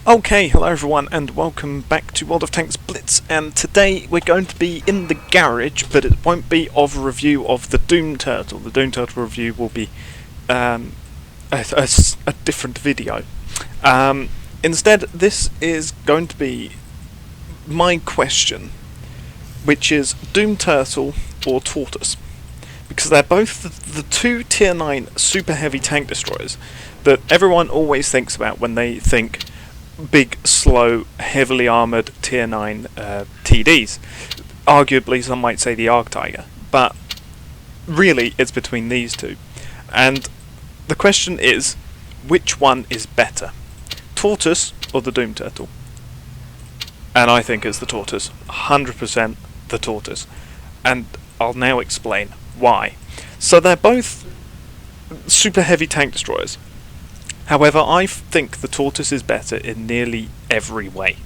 Okay, hello everyone and welcome back to World of Tanks Blitz, and today we're going to be in the garage, but it won't be of a review of the Doom Turtle. The Doom Turtle review will be a different video. Instead, this is going to be my question, which is Doom Turtle or Tortoise? Because they're both the two Tier 9 super heavy tank destroyers that everyone always thinks about when they think big, slow, heavily armoured Tier 9 TDs. Arguably, some might say the Tiger, but really it's between these two. And the question is, which one is better? Tortoise or the Doom Turtle? And I think it's the Tortoise. 100% the Tortoise. And I'll now explain why. So they're both super heavy tank destroyers. However, I think the Tortoise is better in nearly every way.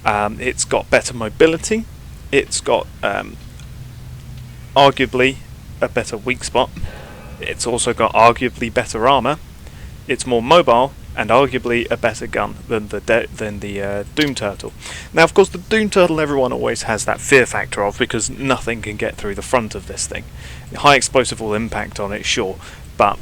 It's got better mobility, it's got arguably a better weak spot, it's also got arguably better armour, it's more mobile, and arguably a better gun than the Doom Turtle. Now, of course, the Doom Turtle everyone always has that fear factor of, because nothing can get through the front of this thing. High explosive will impact on it, sure, but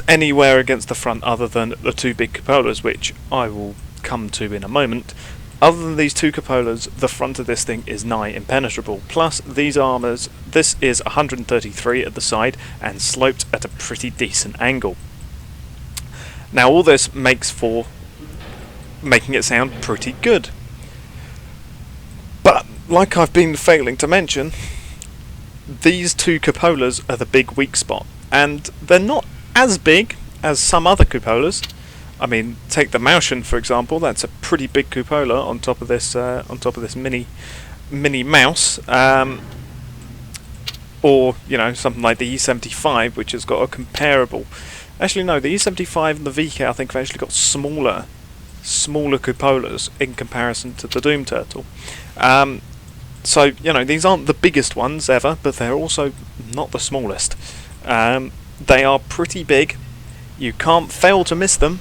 anywhere against the front other than the two big cupolas, which I will come to in a moment, other than these two cupolas, the front of this thing is nigh impenetrable. Plus, these armours, this is 133 at the side and sloped at a pretty decent angle. Now, all this makes for making it sound pretty good. But, like I've been failing to mention, these two cupolas are the big weak spot, and they're not as big as some other cupolas. I mean, take the Maushan for example. That's a pretty big cupola on top of this mini mouse, or something like the E75, which has got a comparable. Actually, no, the E75 and the VK I think have actually got smaller cupolas in comparison to the Doom Turtle. So these aren't the biggest ones ever, but they're also not the smallest. They are pretty big, you can't fail to miss them,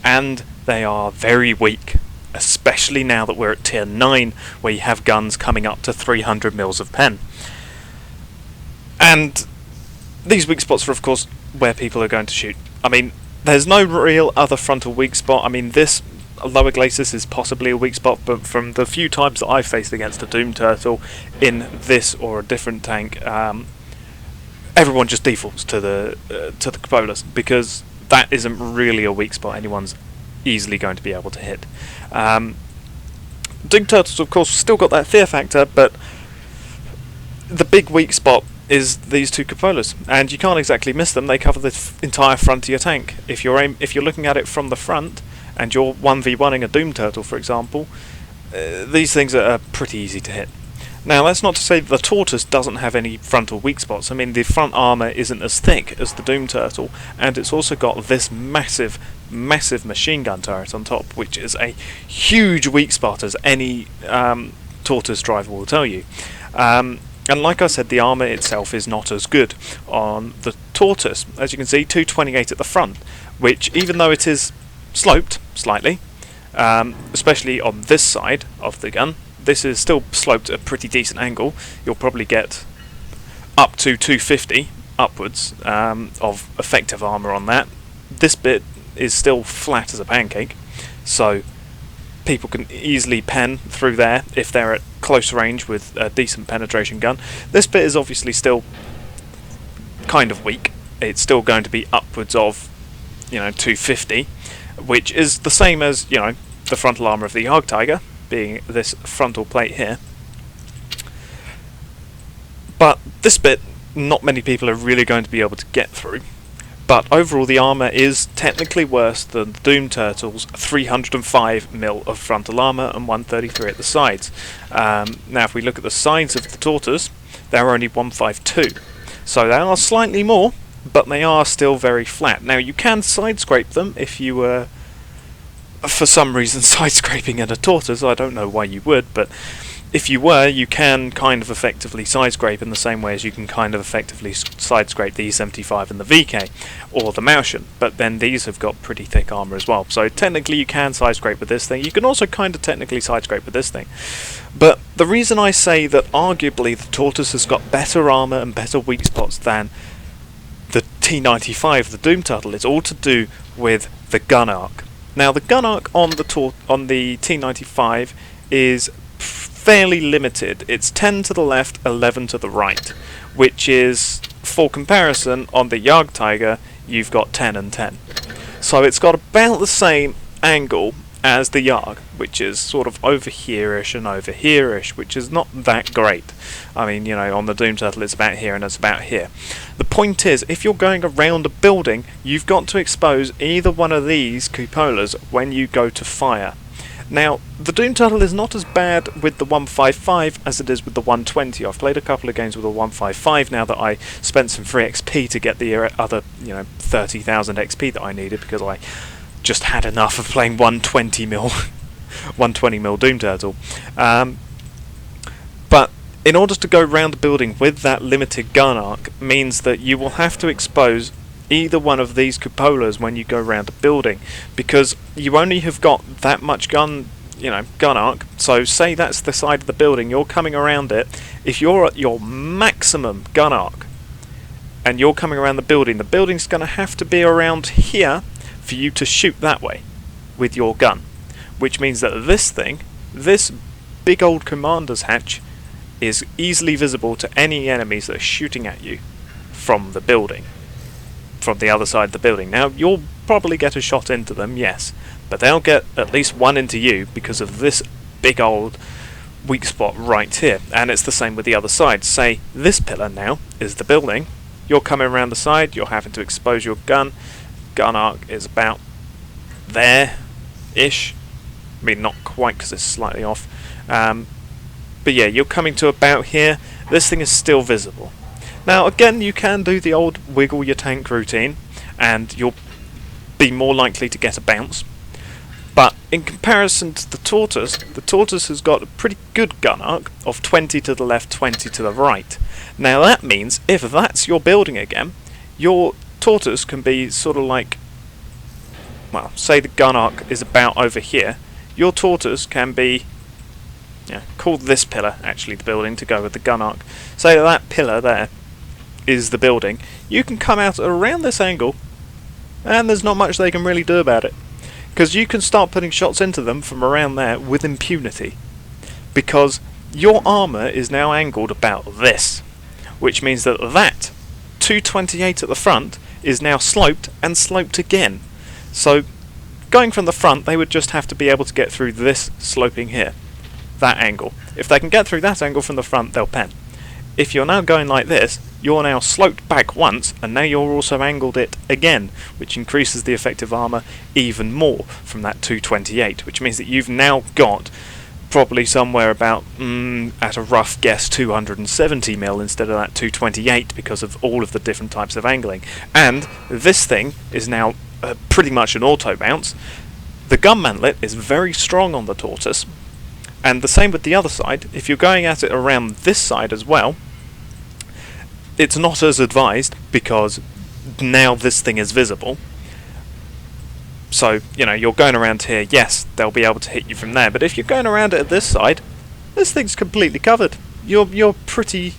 and they are very weak, especially now that we're at Tier 9, where you have guns coming up to 300 mils of pen. And these weak spots are, of course, where people are going to shoot. I mean, there's no real other frontal weak spot. I mean, this lower glacis is possibly a weak spot, but from the few times that I've faced against a Doom Turtle in this or a different tank, everyone just defaults to the cupolas, because that isn't really a weak spot anyone's easily going to be able to hit. Doom Turtles, of course, still got that fear factor, but the big weak spot is these two cupolas, and you can't exactly miss them. They cover the entire front of your tank. If you're looking at it from the front and you're 1v1ing a Doom Turtle, for example, these things are pretty easy to hit. Now, that's not to say that the Tortoise doesn't have any frontal weak spots. I mean, the front armour isn't as thick as the Doom Turtle, and it's also got this massive machine gun turret on top, which is a huge weak spot, as any Tortoise driver will tell you. And like I said, the armour itself is not as good on the Tortoise. As you can see, 228 at the front, which, even though it is sloped slightly, especially on this side of the gun, this is still sloped at a pretty decent angle. You'll probably get up to 250 upwards of effective armour on that. This bit is still flat as a pancake, so people can easily pen through there if they're at close range with a decent penetration gun. This bit is obviously still kind of weak. It's still going to be upwards of 250, which is the same as the frontal armour of the Tiger, being this frontal plate here. But this bit, not many people are really going to be able to get through. But overall, the armour is technically worse than the Doom Turtle's 305 mil of frontal armour and 133 at the sides. Now, if we look at the sides of the Tortoise, they're only 152. So they are slightly more, but they are still very flat. Now, you can side scrape them if you were, for some reason, side scraping at a Tortoise. I don't know why you would, but if you were, you can kind of effectively side scrape in the same way as you can kind of effectively side scrape the E75 and the VK, or the Maushan, but then these have got pretty thick armour as well. So technically you can side scrape with this thing. You can also kind of technically side scrape with this thing. But the reason I say that arguably the Tortoise has got better armour and better weak spots than the T95, the Doom Turtle, is all to do with the gun arc. Now the gun arc on the T95 is fairly limited. It's 10 to the left, 11 to the right, which is, for comparison, on the Jagd Tiger you've got 10 and 10. So it's got about the same angle as the Jagd, which is sort of over here-ish and over here-ish, which is not that great. I mean, you know, on the Doom Turtle it's about here and it's about here. The point is, if you're going around a building, you've got to expose either one of these cupolas when you go to fire. Now, the Doom Turtle is not as bad with the 155 as it is with the 120. I've played a couple of games with the 155 now that I spent some free XP to get the other, 30,000 XP that I needed, because I just had enough of playing 120mm Doom Turtle. But in order to go round the building with that limited gun arc means that you will have to expose either one of these cupolas when you go around a building, because you only have got that much gun arc. So say that's the side of the building, you're coming around it. If you're at your maximum gun arc and you're coming around the building's going to have to be around here for you to shoot that way with your gun, which means that this big old commander's hatch is easily visible to any enemies that are shooting at you from the building, from the other side of the building. Now, you'll probably get a shot into them, yes, but they'll get at least one into you because of this big old weak spot right here. And it's the same with the other side. Say this pillar now is the building, you're coming around the side, you're having to expose your gun arc is about there-ish. I mean, not quite because it's slightly off, but yeah, you're coming to about here. This thing is still visible. Now again, you can do the old wiggle your tank routine and you'll be more likely to get a bounce, but in comparison to the Tortoise has got a pretty good gun arc of 20 to the left, 20 to the right. Now that means if that's your building again, your Tortoise can be sort of like, well, say the gun arc is about over here, your Tortoise can be, called this pillar actually the building to go with the gun arc. Say that pillar there is the building, you can come out around this angle and there's not much they can really do about it, because you can start putting shots into them from around there with impunity, because your armour is now angled about this, which means that 228 at the front is now sloped and sloped again. So going from the front, they would just have to be able to get through this sloping here, that angle. If they can get through that angle from the front, they'll pen. If you're now going like this, you're now sloped back once, and now you're also angled it again, which increases the effective armour even more from that 228, which means that you've now got probably somewhere about, at a rough guess, 270mm instead of that 228 because of all of the different types of angling. And this thing is now pretty much an auto bounce. The gun mantlet is very strong on the Tortoise, and the same with the other side. If you're going at it around this side as well, it's not as advised because now this thing is visible. So, you're going around here, yes, they'll be able to hit you from there, but if you're going around it at this side, this thing's completely covered. You're pretty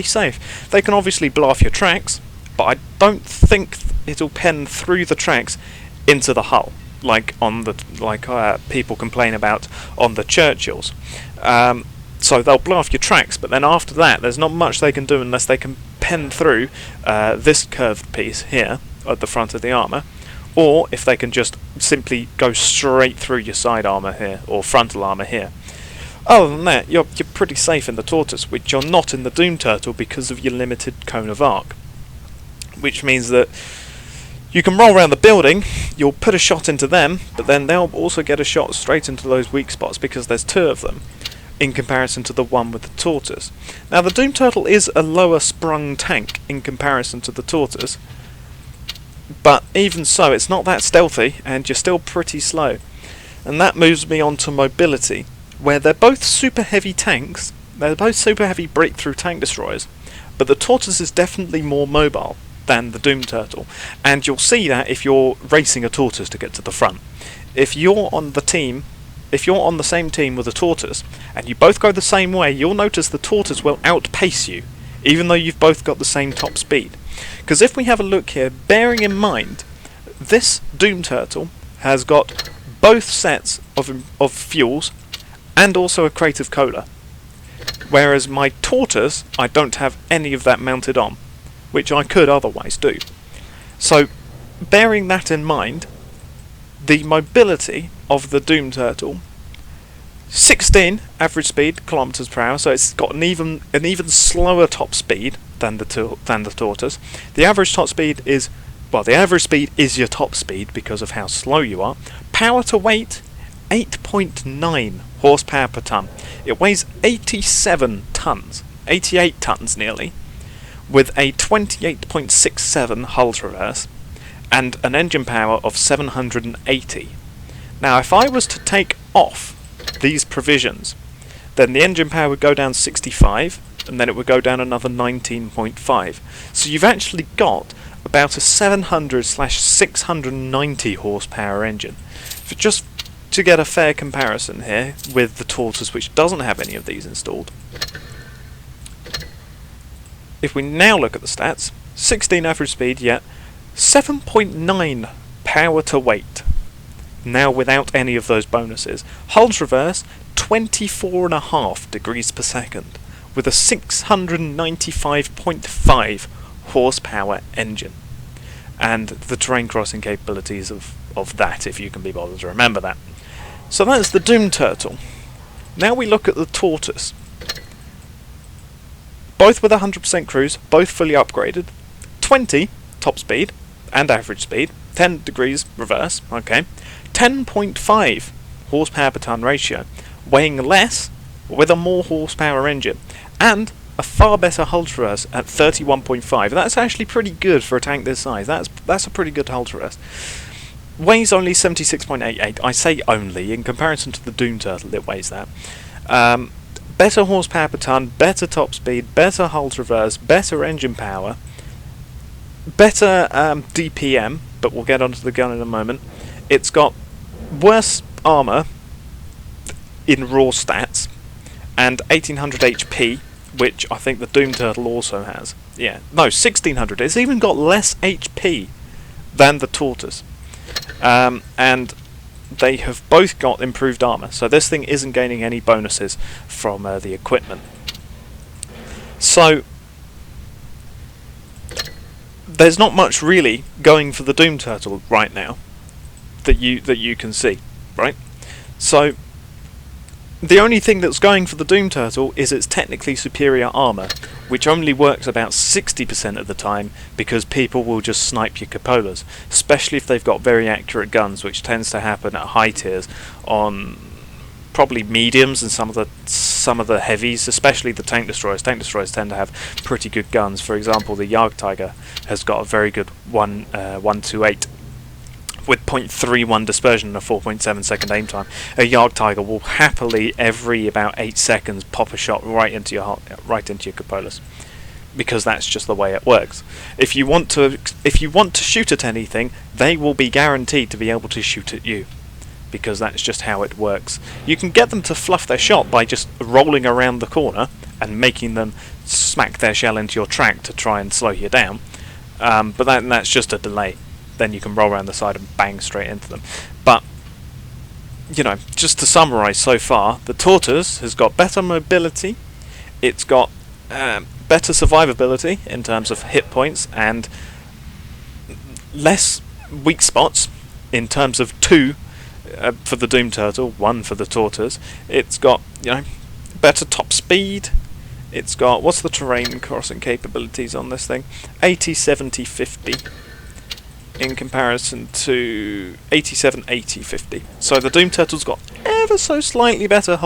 safe. They can obviously blow off your tracks, but I don't think it'll pen through the tracks into the hull, like people complain about on the Churchills. So they'll blow off your tracks, but then after that, there's not much they can do unless they can pen through this curved piece here at the front of the armour, or if they can just simply go straight through your side armour here, or frontal armour here. Other than that, you're pretty safe in the Tortoise, which you're not in the Doom Turtle because of your limited cone of arc. Which means that you can roll around the building, you'll put a shot into them, but then they'll also get a shot straight into those weak spots because there's two of them, in comparison to the one with the Tortoise. Now the Doom Turtle is a lower sprung tank in comparison to the Tortoise, but even so, it's not that stealthy, and you're still pretty slow. And that moves me on to mobility. where they're both super heavy tanks, they're both super heavy breakthrough tank destroyers, but the Tortoise is definitely more mobile than the Doom Turtle, and you'll see that if you're racing a Tortoise to get to the front. If you're on the same team with a Tortoise, and you both go the same way, you'll notice the Tortoise will outpace you, even though you've both got the same top speed. Because if we have a look here, bearing in mind, this Doom Turtle has got both sets of fuels, and also a crate of cola. Whereas my Tortoise, I don't have any of that mounted on, which I could otherwise do. So, bearing that in mind, the mobility of the Doom Turtle, 16 average speed kilometers per hour, so it's got an even slower top speed than the Tortoise. The average top speed is, well, the average speed is your top speed because of how slow you are. Power to weight, 8.9 horsepower per ton. It weighs 87 tons, 88 tons nearly, with a 28.67 hull traverse and an engine power of 780. Now, if I was to take off these provisions, then the engine power would go down 65, and then it would go down another 19.5. So you've actually got about a 700/690 horsepower engine. Just to get a fair comparison here with the Tortoise, which doesn't have any of these installed. If we now look at the stats, 16 average speed, yet 7.9 power to weight, now without any of those bonuses. Hull traverse, 24.5 degrees per second, with a 695.5 horsepower engine. And the terrain crossing capabilities of that, if you can be bothered to remember that. So that's the Doom Turtle. Now we look at the Tortoise. Both with 100% cruise, both fully upgraded. 20 top speed and average speed, 10 degrees reverse, okay. 10.5 horsepower per ton ratio, weighing less with a more horsepower engine, and a far better hull traverse at 31.5. That's actually pretty good for a tank this size. That's a pretty good hull traverse. Weighs only 76.88. I say only, in comparison to the Doom Turtle it weighs that. Better horsepower per ton, better top speed, better hull traverse, better engine power, better DPM, but we'll get onto the gun in a moment. It's got worse armour in raw stats, and 1800 HP, which I think the Doom Turtle also has. Yeah, no, 1600. It's even got less HP than the Tortoise. And they have both got improved armour, so this thing isn't gaining any bonuses from the equipment. So there's not much really going for the Doom Turtle right now that you can see, right? So the only thing that's going for the Doom Turtle is its technically superior armour, which only works about 60% of the time because people will just snipe your cupolas, especially if they've got very accurate guns, which tends to happen at high tiers on probably mediums and some of the heavies, especially the tank destroyers. Tank destroyers tend to have pretty good guns. For example, the Jagdtiger has got a very good 128 with 0.31 dispersion and a 4.7 second aim time. A Jagdtiger will happily every about 8 seconds pop a shot right into your cupolas, because that's just the way it works. If you want to shoot at anything, they will be guaranteed to be able to shoot at you, because that's just how it works. You can get them to fluff their shot by just rolling around the corner and making them smack their shell into your track to try and slow you down, but that's just a delay. Then you can roll around the side and bang straight into them. But, you know, just to summarise so far, the Tortoise has got better mobility, it's got better survivability in terms of hit points, and less weak spots in terms of 2 for the Doom Turtle, 1 for the Tortoise. It's got, you know, better top speed. It's got, what's the terrain crossing capabilities on this thing? 80, 70, 50. In comparison to 87, 80, 50. So the Doom Turtle's got ever so slightly better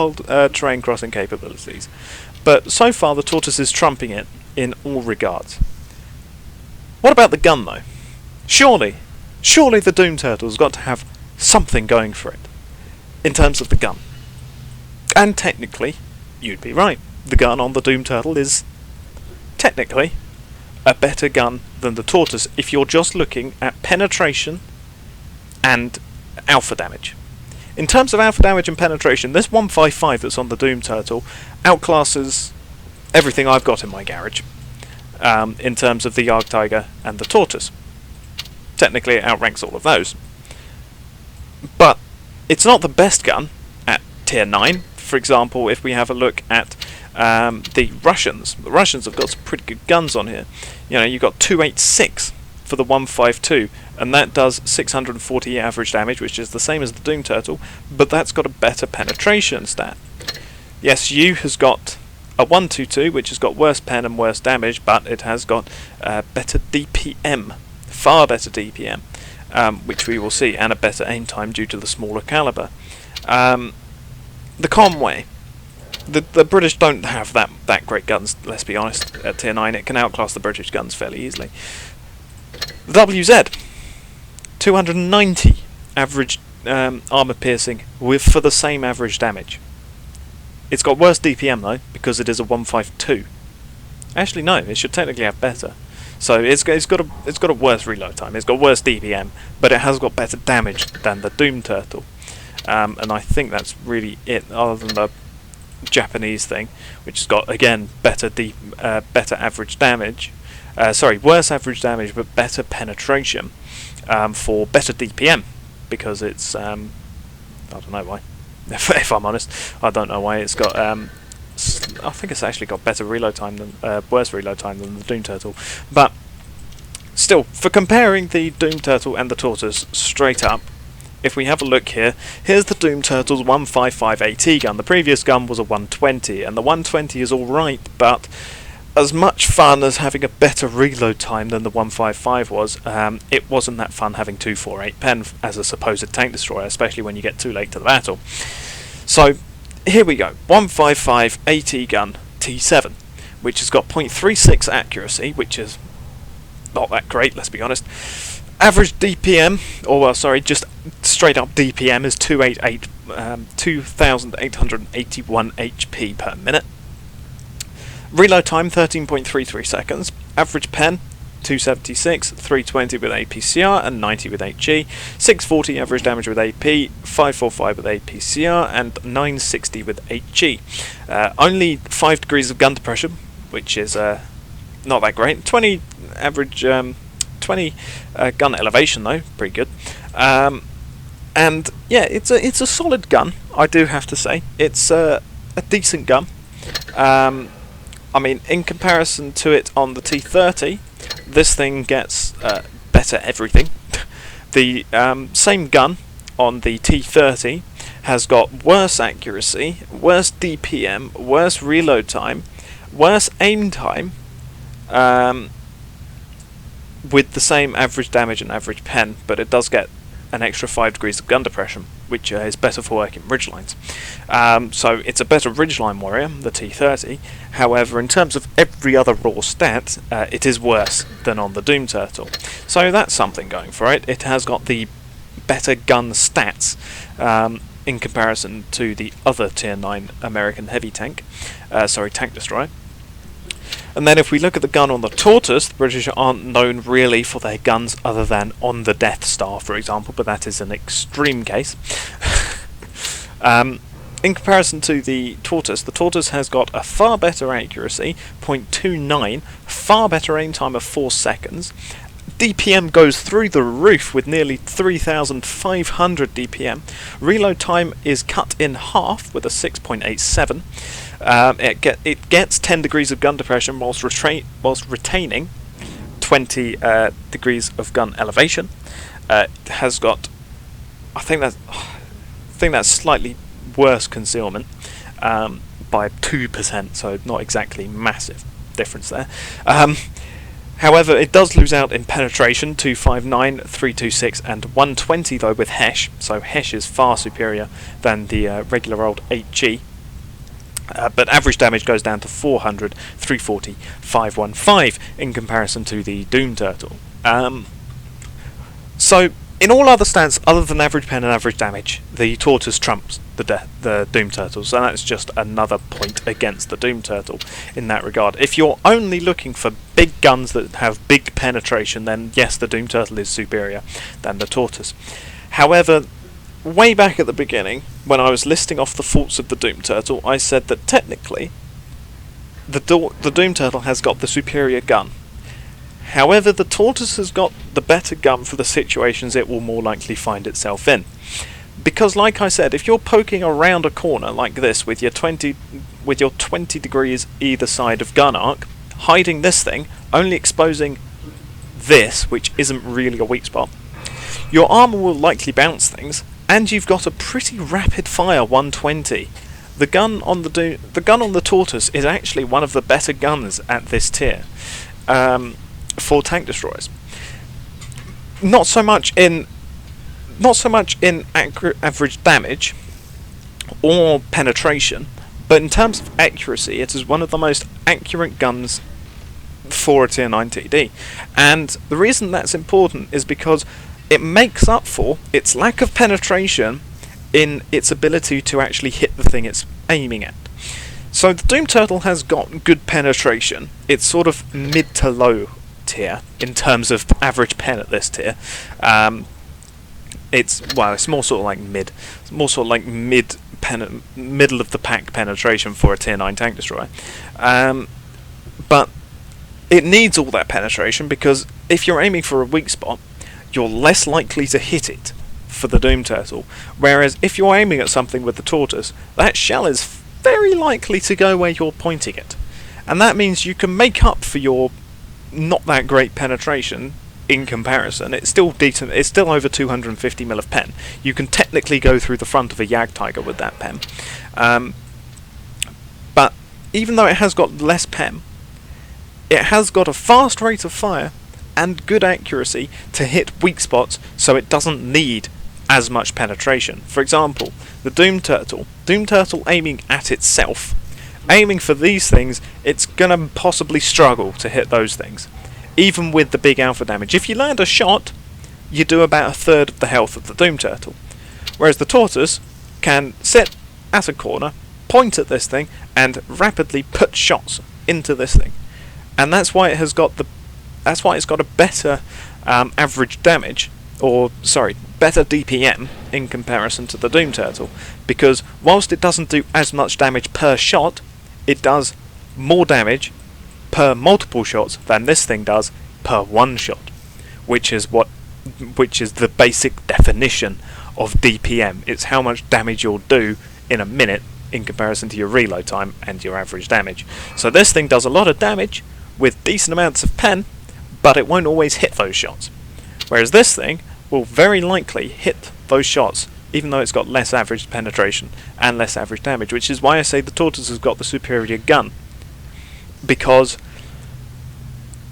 terrain crossing capabilities. But so far the Tortoise is trumping it in all regards. What about the gun though? Surely the Doom Turtle's got to have something going for it in terms of the gun. And technically, you'd be right. The gun on the Doom Turtle is technically a better gun than the Tortoise if you're just looking at penetration and alpha damage. In terms of alpha damage and penetration, this 155 that's on the Doom Turtle outclasses everything I've got in my garage in terms of the Yarg Tiger and the Tortoise. Technically it outranks all of those. But it's not the best gun at tier 9. For example, if we have a look at the Russians have got some pretty good guns on here. You know, you've got 286 for the 152, and that does 640 average damage, which is the same as the Doom Turtle, but that's got a better penetration stat. Yes, U has got a 122, which has got worse pen and worse damage, but it has got better DPM, far better DPM, which we will see, and a better aim time due to the smaller caliber. The Conway. The British don't have that great guns, let's be honest. At tier 9 it can outclass the British guns fairly easily. The WZ, 290 average armour piercing for the same average damage. It's got worse DPM though, because it is a 152. Actually no, it should technically have better. So it's got a worse reload time, it's got worse DPM, but it has got better damage than the Doom Turtle. And I think that's really it, other than the Japanese thing, which has got again better average damage. Worse average damage, but better penetration for better DPM, because it's I don't know why. If I'm honest, I don't know why it's got. I think it's actually got better reload time than worse reload time than the Doom Turtle, but still, for comparing the Doom Turtle and the Tortoise straight up. If we have a look here, here's the Doom Turtle's 155 AT gun. The previous gun was a 120, and the 120 is alright, but as much fun as having a better reload time than the 155 was, it wasn't that fun having 248 pen as a supposed tank destroyer, especially when you get too late to the battle. So, here we go. 155 AT gun T7, which has got .36 accuracy, which is not that great, let's be honest. Average DPM, just straight up DPM is 2,881 HP per minute. Reload time 13.33 seconds. Average pen 276, 320 with APCR and 90 with HG. 640 average damage with AP, 545 with APCR and 960 with HG. Only 5 degrees of gun depression, which is not that great. 20 average. 20 gun elevation though, pretty good. And yeah, it's a solid gun, I do have to say. It's a decent gun. I mean, in comparison to it on the T30, this thing gets better everything. The same gun on the T30 has got worse accuracy, worse DPM, worse reload time, worse aim time, with the same average damage and average pen, but it does get an extra 5 degrees of gun depression, which is better for working ridgelines. So it's a better ridgeline warrior, the T30. However, in terms of every other raw stat, it is worse than on the Doom Turtle. So that's something going for it. It has got the better gun stats in comparison to the other tier 9 American heavy tank, tank destroyer. And then if we look at the gun on the Tortoise, the British aren't known really for their guns other than on the Death Star, for example, but that is an extreme case. In comparison to the Tortoise has got a far better accuracy, 0.29, far better aim time of 4 seconds. DPM goes through the roof with nearly 3,500 DPM. Reload time is cut in half with a 6.87. It gets 10 degrees of gun depression whilst retaining 20 degrees of gun elevation. It has got, I think that's slightly worse concealment by 2%, so not exactly massive difference there. However, it does lose out in penetration, 259, 326 and 120 though with Hesh, so Hesh is far superior than the regular old 8G. But average damage goes down to 400, 340, 515 in comparison to the Doom Turtle. So In all other stats other than average pen and average damage, the Tortoise trumps the Doom Turtle, so that's just another point against the Doom Turtle in that regard. If you're only looking for big guns that have big penetration, then yes, the Doom Turtle is superior than the Tortoise. However, way back at the beginning, when I was listing off the faults of the Doom Turtle, I said that technically the Doom Turtle has got the superior gun. However, the Tortoise has got the better gun for the situations it will more likely find itself in. Because, like I said, if you're poking around a corner like this with your 20 degrees either side of gun arc, hiding this thing, only exposing this, which isn't really a weak spot, your armour will likely bounce things, and you've got a pretty rapid fire 120. The gun on the Tortoise is actually one of the better guns at this tier for tank destroyers. Not so much in average damage or penetration, but in terms of accuracy, it is one of the most accurate guns for a tier 9 TD. And the reason that's important is because it makes up for its lack of penetration in its ability to actually hit the thing it's aiming at. So the Doom Turtle has got good penetration. It's sort of mid to low tier in terms of average pen at this tier. It's more sort of like mid. It's more sort of like middle of the pack penetration for a tier 9 tank destroyer. But it needs all that penetration, because if you're aiming for a weak spot, you're less likely to hit it for the Doom Turtle. Whereas if you're aiming at something with the Tortoise, that shell is very likely to go where you're pointing it. And that means you can make up for your not that great penetration in comparison. It's still decent. It's still over 250 mil of pen. You can technically go through the front of a Jagdtiger with that pen. But even though it has got less pen, it has got a fast rate of fire and good accuracy to hit weak spots, so it doesn't need as much penetration. For example, the Doom Turtle aiming at itself, aiming for these things, it's gonna possibly struggle to hit those things, even with the big alpha damage. If you land a shot, you do about a third of the health of the Doom Turtle, whereas the Tortoise can sit at a corner, point at this thing, and rapidly put shots into this thing, and that's why it's got a better average damage, better DPM in comparison to the Doom Turtle, because whilst it doesn't do as much damage per shot, it does more damage per multiple shots than this thing does per one shot, which is the basic definition of DPM. It's how much damage you'll do in a minute in comparison to your reload time and your average damage. So this thing does a lot of damage with decent amounts of pen, but it won't always hit those shots. Whereas this thing will very likely hit those shots, even though it's got less average penetration and less average damage, which is why I say the Tortoise has got the superior gun.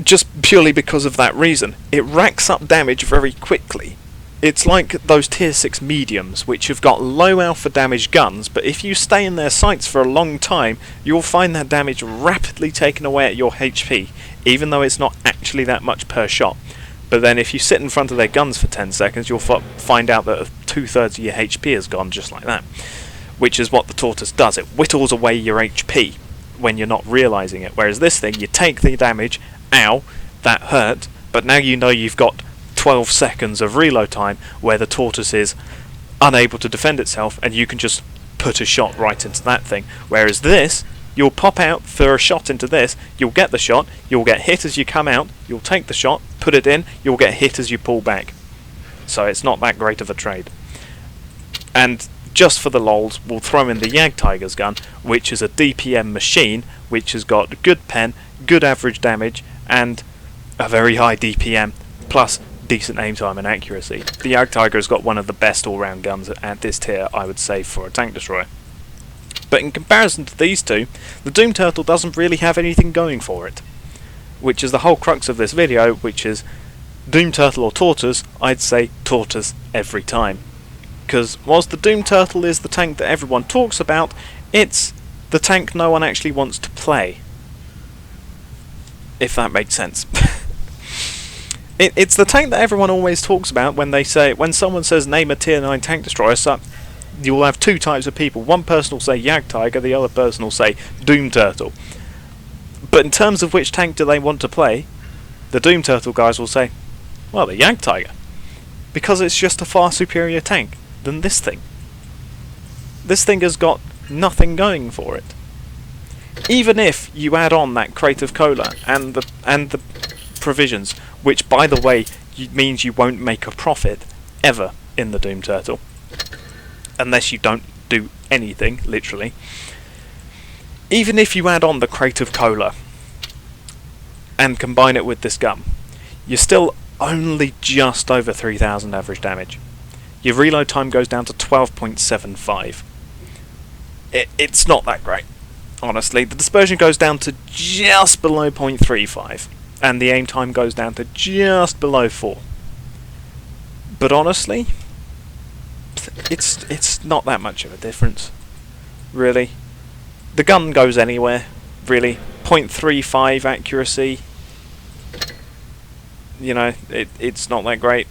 Just purely because of that reason. It racks up damage very quickly. It's like those tier 6 mediums, which have got low alpha damage guns, but if you stay in their sights for a long time, you'll find that damage rapidly taken away at your HP, even though it's not actually that much per shot. But then if you sit in front of their guns for 10 seconds, you'll find out that 2/3 of your HP has gone just like that. Which is what the Tortoise does. It whittles away your HP when you're not realising it. Whereas this thing, you take the damage, ow, that hurt, but now you know you've got 12 seconds of reload time where the Tortoise is unable to defend itself, and you can just put a shot right into that thing. Whereas this, you'll pop out for a shot into this, you'll get the shot, you'll get hit as you come out, you'll take the shot, put it in, you'll get hit as you pull back. So it's not that great of a trade. And just for the lols, we'll throw in the Jagdtiger's gun, which is a DPM machine, which has got good pen, good average damage, and a very high DPM, plus decent aim time and accuracy. The Jagdtiger's got one of the best all-round guns at this tier, I would say, for a tank destroyer. But in comparison to these two, the Doom Turtle doesn't really have anything going for it, which is the whole crux of this video, which is Doom Turtle or Tortoise. I'd say Tortoise every time. Because whilst the Doom Turtle is the tank that everyone talks about, it's the tank no one actually wants to play. If that makes sense. It's the tank that everyone always talks about when someone says name a tier 9 tank destroyer. So you will have two types of people. One person will say Jagdtiger, the other person will say Doom Turtle. But in terms of which tank do they want to play, the Doom Turtle guys will say, well, the Jagdtiger, because it's just a far superior tank than this thing. This thing has got nothing going for it. Even if you add on that crate of cola and the provisions, which, by the way, means you won't make a profit ever in the Doom Turtle, unless you don't do anything, literally. Even if you add on the crate of cola and combine it with this gun, you're still only just over 3,000 average damage. Your reload time goes down to 12.75. It's not that great, honestly. The dispersion goes down to just below 0.35, and the aim time goes down to just below 4. But honestly, it's not that much of a difference, really. The gun goes anywhere, really. 0.35 accuracy, you know, it's not that great.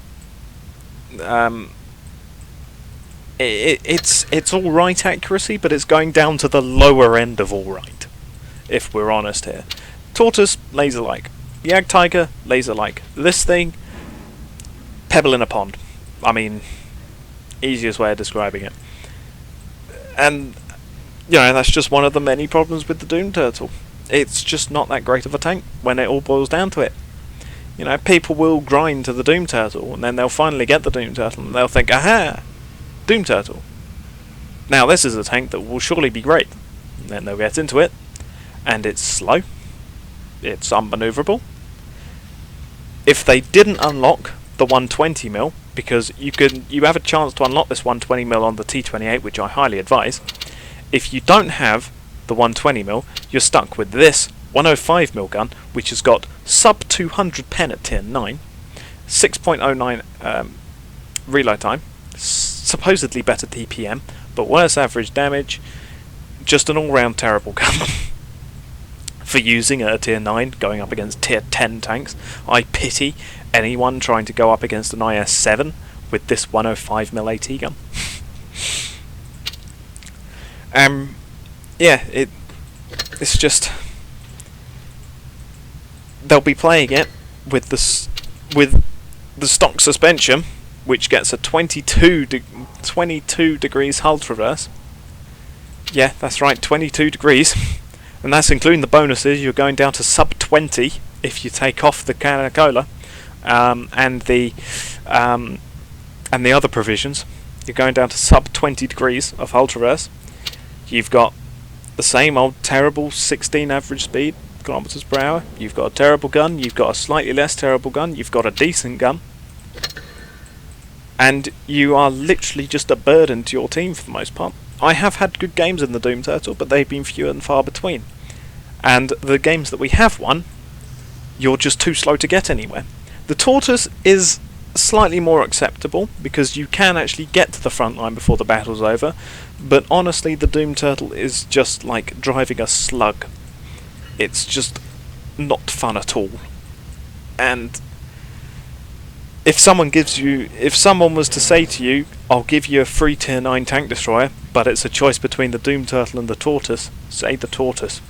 It's alright accuracy, but it's going down to the lower end of alright, if we're honest here. Tortoise, laser-like. Jagdtiger, laser-like. This thing, pebble in a pond. I mean, easiest way of describing it. And, you know, that's just one of the many problems with the Doom Turtle. It's just not that great of a tank when it all boils down to it. You know, people will grind to the Doom Turtle, and then they'll finally get the Doom Turtle, and they'll think, aha! Doom Turtle. Now this is a tank that will surely be great. And then they'll get into it, and it's slow. It's unmanoeuvrable. If they didn't unlock the 120mm, because you have a chance to unlock this 120mm on the T98, which I highly advise. If you don't have the 120mm, you're stuck with this 105mm gun, which has got sub 200 pen at tier 9, 6.09 reload time, supposedly better DPM, but worse average damage, just an all-round terrible gun. For using at a tier 9, going up against tier 10 tanks. I pity anyone trying to go up against an IS-7 with this 105mm AT gun. Yeah, it's just, they'll be playing it with the stock suspension, which gets a 22 degrees hull traverse. Yeah, that's right, 22 degrees. And that's including the bonuses. You're going down to sub 20 if you take off the can of cola and the other provisions. You're going down to sub 20 degrees of hull traverse. You've got the same old terrible 16 average speed kilometers per hour. You've got a terrible gun. You've got a slightly less terrible gun. You've got a decent gun. And you are literally just a burden to your team for the most part. I have had good games in the Doom Turtle, but they've been few and far between. And the games that we have won, you're just too slow to get anywhere. The Tortoise is slightly more acceptable, because you can actually get to the front line before the battle's over, but honestly the Doom Turtle is just like driving a slug. It's just not fun at all. And if someone was to say to you, I'll give you a free tier 9 tank destroyer, but it's a choice between the Doom Turtle and the Tortoise, say the Tortoise,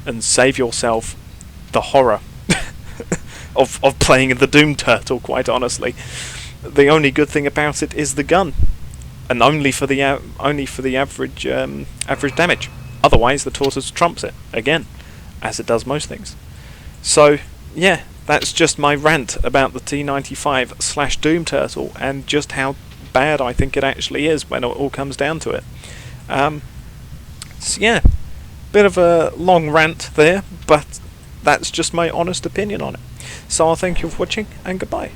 and save yourself the horror of playing in the Doom Turtle, quite honestly. The only good thing about it is the gun, and only for the average damage. Otherwise the Tortoise trumps it, again, as it does most things. So, yeah, that's just my rant about the T95 / Doom Turtle, and just how bad I think it actually is when it all comes down to it. So yeah, bit of a long rant there, but that's just my honest opinion on it. So I'll thank you for watching, and goodbye.